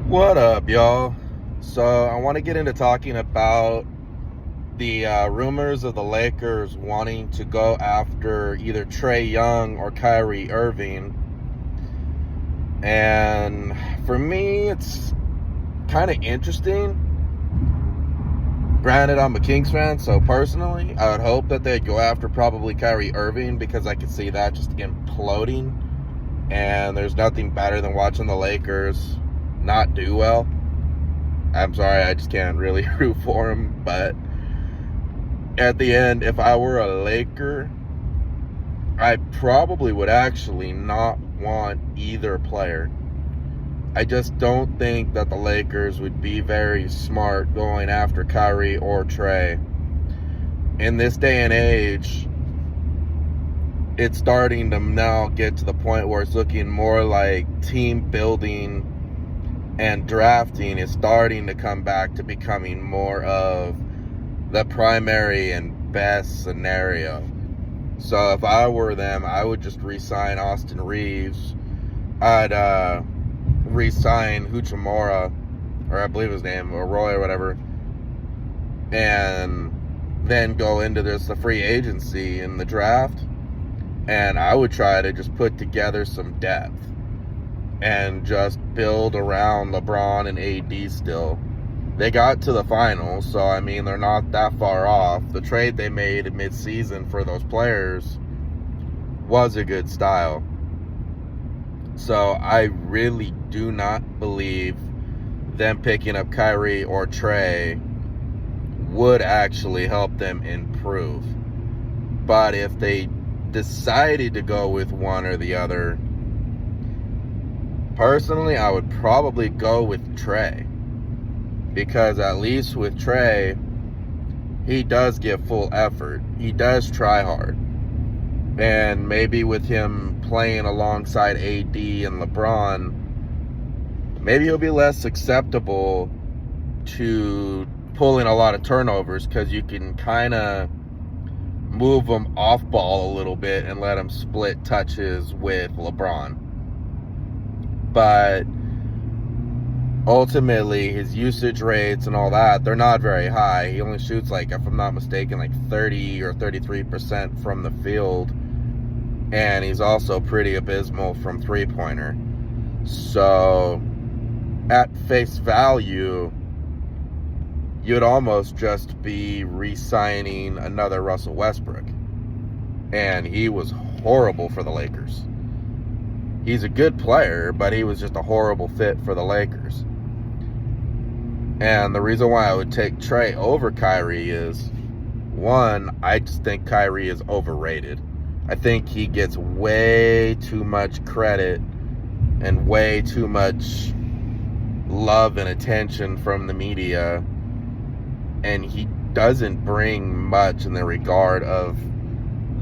What up, y'all? So, I want to get into talking about the rumors of the Lakers wanting to go after either Trae Young or Kyrie Irving. And for me, it's kind of interesting. Granted, I'm a Kings fan, so personally, I would hope that they'd go after probably Kyrie Irving because I could see that just imploding. And there's nothing better than watching the Lakers not do well. I'm sorry, I just can't really root for him. But at the end, if I were a Laker, I probably would actually not want either player. I just don't think that the Lakers would be very smart going after Kyrie or Trae. In this day and age, it's starting to now get to the point where it's looking more like team building and drafting is starting to come back to becoming more of the primary and best scenario. So if I were them, I would just re-sign Austin Reeves. I'd re-sign Huchamora, or I believe his name, or Roy or whatever, and then go into the free agency in the draft. And I would try to just put together some depth and just build around LeBron and AD still. They got to the finals, so I mean, they're not that far off. The trade they made mid-season for those players was a good style. So I really do not believe them picking up Kyrie or Trae would actually help them improve. But if they decided to go with one or the other, personally, I would probably go with Trae. Because at least with Trae, he does give full effort. He does try hard. And maybe with him playing alongside AD and LeBron, maybe he'll be less susceptible to pulling a lot of turnovers because you can kind of move him off ball a little bit and let him split touches with LeBron. But ultimately, his usage rates and all that, they're not very high. He only shoots, like, if I'm not mistaken, like 30 or 33% from the field. And he's also pretty abysmal from three-pointer. So, at face value, you'd almost just be re-signing another Russell Westbrook. And he was horrible for the Lakers. He's a good player, but he was just a horrible fit for the Lakers. And the reason why I would take Trae over Kyrie is, one, I just think Kyrie is overrated. I think he gets way too much credit and way too much love and attention from the media. And he doesn't bring much in the regard of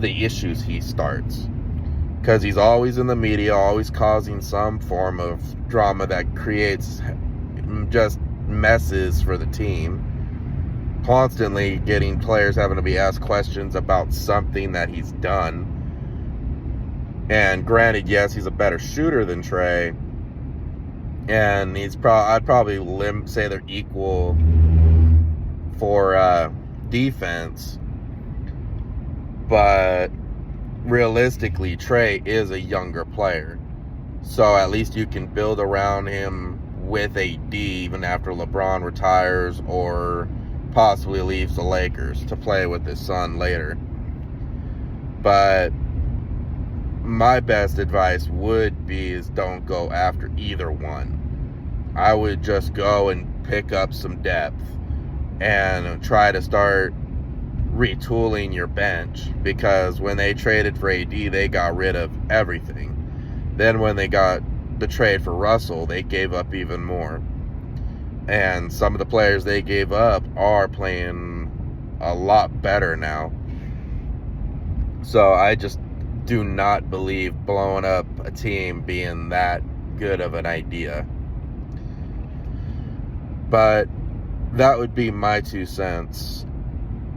the issues he starts. Because he's always in the media, always causing some form of drama that creates just messes for the team. Constantly getting players having to be asked questions about something that he's done. And granted, yes, he's a better shooter than Trae. And I'd probably say they're equal for defense. But realistically, Trae is a younger player. So at least you can build around him with AD even after LeBron retires or possibly leaves the Lakers to play with his son later. But my best advice would be is don't go after either one. I would just go and pick up some depth and try to start retooling your bench, because when they traded for AD, they got rid of everything. Then when they got the trade for Russell, they gave up even more. And some of the players they gave up are playing a lot better now. So I just do not believe blowing up a team being that good of an idea. But that would be my 2 cents.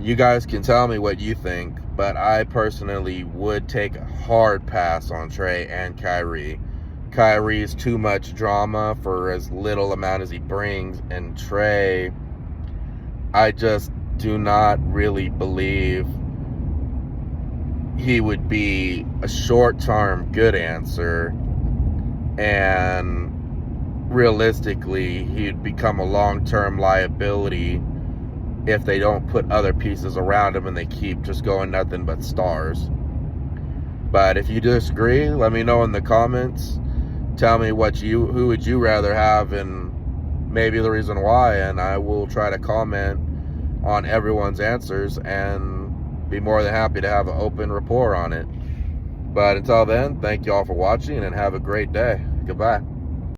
You guys can tell me what you think, but I personally would take a hard pass on Trae and Kyrie Kyrie's too much drama for as little amount as he brings, and Trae, I just do not really believe he would be a short-term good answer, and realistically he'd become a long-term liability if they don't put other pieces around him and they keep just going nothing but stars. But if you disagree, let me know in the comments. Tell me who would you rather have and maybe the reason why, and I will try to comment on everyone's answers and be more than happy to have an open rapport on it. But until then, thank you all for watching and have a great day. Goodbye.